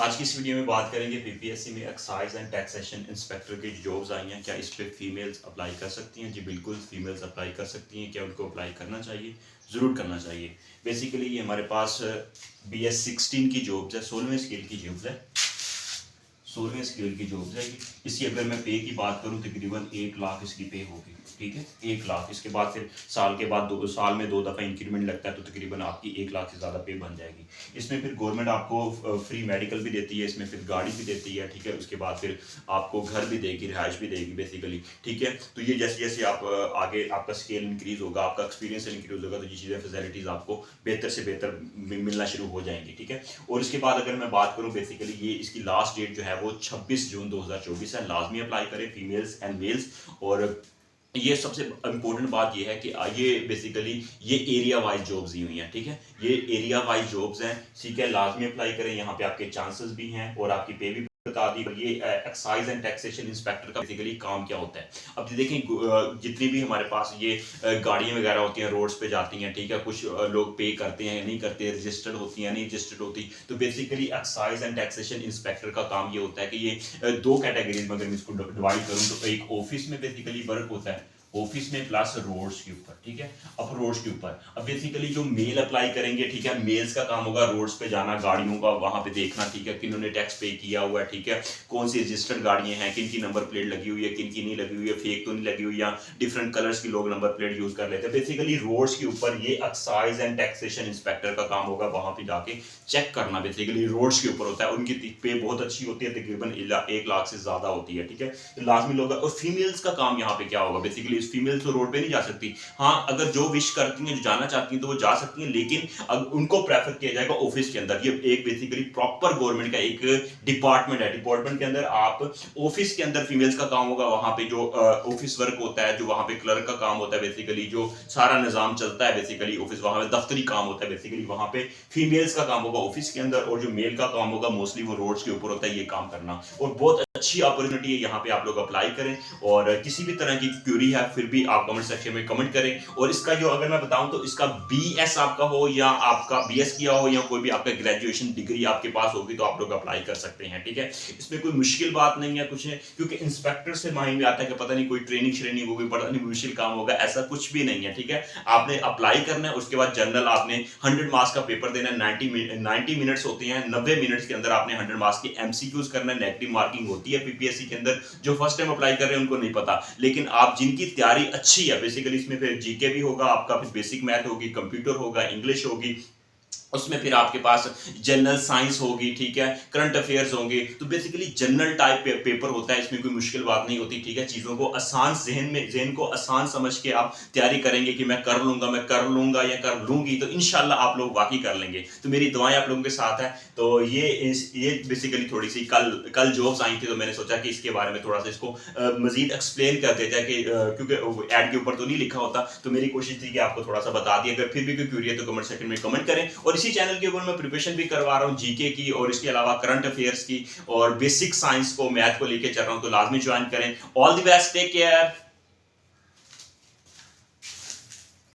आज की इस वीडियो में बात करेंगे पीपीएससी में एक्साइज एंड टैक्सेशन इंस्पेक्टर की जो जॉब्स आई हैं, क्या इस पे फीमेल्स अप्लाई कर सकती हैं? जी बिल्कुल, फीमेल्स अप्लाई कर सकती हैं। क्या उनको अप्लाई करना चाहिए? ज़रूर करना चाहिए। बेसिकली ये हमारे पास BS16 की जॉब्स है, 16वें स्केल की जॉब्स है, 16वें स्केल की जॉब्स है। इसकी अगर मैं पे की बात करूं तकरीबन 1 लाख इसकी पे होगी, ठीक है, 1 लाख। इसके बाद फिर साल के बाद साल में 2 दफ़ा इंक्रीमेंट लगता है, तो तकरीबन आपकी 1 लाख से ज़्यादा पे बन जाएगी। इसमें फिर गवर्नमेंट आपको फ्री मेडिकल भी देती है, इसमें फिर गाड़ी भी देती है, ठीक है। उसके बाद फिर आपको घर भी देगी, रिहाइश भी देगी बेसिकली, ठीक है। तो ये जैसे जैसे आप आगे आपका स्केल इंक्रीज होगा, आपका एक्सपीरियंस इंक्रीज होगा, तो ये चीज़ें फैसिलिटीज़ आपको बेहतर से बेहतर मिलना शुरू हो जाएंगी, ठीक है। और इसके बाद अगर मैं बात करूँ, बेसिकली ये इसकी लास्ट डेट जो है वो 26 जून 2024 है। लाजमी अप्लाई करें फीमेल्स एंड मेल्स। और ये सबसे इंपॉर्टेंट बात ये है कि ये बेसिकली ये एरिया वाइज जॉब्स दी हुई हैं, ठीक है। ये एरिया वाइज जॉब्स हैं, ठीक है। लाजमी अप्लाई करें, यहाँ पे आपके चांसेस भी हैं और आपकी पे भी बता दी। ये एक्साइज एंड टैक्सेशन इंस्पेक्टर का बेसिकली काम क्या होता है? अब देखें, जितनी भी हमारे पास ये गाड़ियाँ वगैरह होती हैं, रोड्स पे जाती हैं, ठीक है। कुछ लोग पे करते हैं, नहीं करते, रजिस्टर्ड होती हैं, नहीं रजिस्टर्ड होती। तो basically excise and taxation inspector का काम ये होता है कि ये दो कैटेगरीज में अगर मैं इसको डिवाइड करूँ, तो एक ऑफिस में बेसिकली वर्क होता है, ऑफिस में प्लस रोड्स के ऊपर, ठीक है, अब रोड्स के ऊपर। अब बेसिकली जो मेल अप्लाई करेंगे, ठीक है, मेल्स का काम होगा रोड्स पे जाना, गाड़ियों का वहां पे देखना, ठीक है, किन्होंने टैक्स पे किया हुआ है, ठीक है, कौन सी रजिस्टर्ड गाड़ियां हैं, किन की नंबर प्लेट लगी हुई है, किन की नहीं लगी हुई है, फेक तो नहीं लगी हुई, या डिफरेंट कलर्स की लोग नंबर प्लेट यूज कर लेते हैं। बेसिकली रोड्स के ऊपर ये एक्साइज एंड टैक्सेशन इंस्पेक्टर का काम होगा, वहां पे जाके चेक करना। बेसिकली रोड्स के ऊपर होता है, उनकी पे बहुत अच्छी होती है, तकरीबन 1 लाख से ज्यादा होती है, ठीक है। तो लाजमी लोग। और फीमेल्स का काम यहाँ पे क्या होगा? बेसिकली फीमेल्स तो रोड पे नहीं जा सकती। हाँ, अगर जो विश करती हैं, जो जाना चाहती हैं, तो वो जा सकती हैं, लेकिन उनको प्रेफर किया जाएगा ऑफिस के अंदर। ये एक बेसिकली प्रॉपर गवर्नमेंट का एक डिपार्टमेंट है। डिपार्टमेंट के अंदर आप ऑफिस के अंदर फीमेल्स का काम होगा, वहां पे जो ऑफिस वर्क होता है, जो वहां पे क्लर्क का काम होता है, बेसिकली जो सारा निजाम चलता है, बेसिकली ऑफिस वहां पे दफ्तरी काम होता है, बेसिकली वहां पे फीमेल्स का काम होगा ऑफिस के अंदर। और जो मेल का काम होगा मोस्टली वो रोड्स के ऊपर होता है, ये काम करना। और बहुत अच्छी अपॉर्चुनिटी है, यहाँ पे आप लोग अप्लाई करें। और किसी भी तरह की क्यूरी है फिर भी आप कमेंट सेक्शन में कमेंट करें। और इसका जो अगर मैं बताऊं, तो इसका BS आपका हो या आपका BS किया हो या कोई भी आपका ग्रेजुएशन डिग्री आपके पास होगी, तो आप लोग अप्लाई कर सकते हैं, ठीक है। इसमें कोई मुश्किल बात नहीं है, कुछ है, क्योंकि इंस्पेक्टर से माइंड में आता है कि पता नहीं कोई ट्रेनिंग श्रेनिंग होगी, पता नहीं मुश्किल काम होगा, ऐसा कुछ भी नहीं है, ठीक है। आपने अप्लाई करना है, उसके बाद जनरल आपने 100 मार्क्स का पेपर देना है, 90 मिनट्स होते हैं, 90 मिनट्स के अंदर आपने 100 मार्क्स की MCQs करना है। नेगेटिव मार्किंग होती है पीपीएससी के अंदर, जो फर्स्ट टाइम अप्लाई कर रहे हैं उनको नहीं पता, लेकिन आप जिनकी तैयारी अच्छी है, बेसिकली इसमें फिर जीके भी होगा आपका, फिर बेसिक मैथ होगी, कंप्यूटर होगा, इंग्लिश होगी, उसमें फिर आपके पास जनरल साइंस होगी, ठीक है, करंट अफेयर्स होंगे। तो बेसिकली जनरल टाइप पेपर होता है, इसमें कोई मुश्किल बात नहीं होती, ठीक है। चीज़ों को आसान जहन को आसान समझ के आप तैयारी करेंगे कि मैं कर लूंगा या कर लूंगी, तो इंशाल्लाह आप लोग वाकई कर लेंगे। तो मेरी दुआएं आप लोगों के साथ है। तो ये बेसिकली थोड़ी सी कल जॉब्स आई थी, तो मैंने सोचा कि इसके बारे में थोड़ा सा इसको मजीद एक्सप्लेन कर दिया जाए, कि क्योंकि ऐड के ऊपर तो नहीं लिखा होता, तो मेरी कोशिश थी कि आपको थोड़ा सा बता दिया। अगर फिर भी कोई क्यूरी है तो कमेंट सेक्शन में कमेंट करें। और इसी चैनल के ऊपर मैं प्रिपरेशन भी करवा रहा हूँ जीके की, और इसके अलावा करंट अफेयर्स की, और बेसिक साइंस को, मैथ को लेके चल रहा हूँ, तो लाजमी ज्वाइन करें। All the best, take care.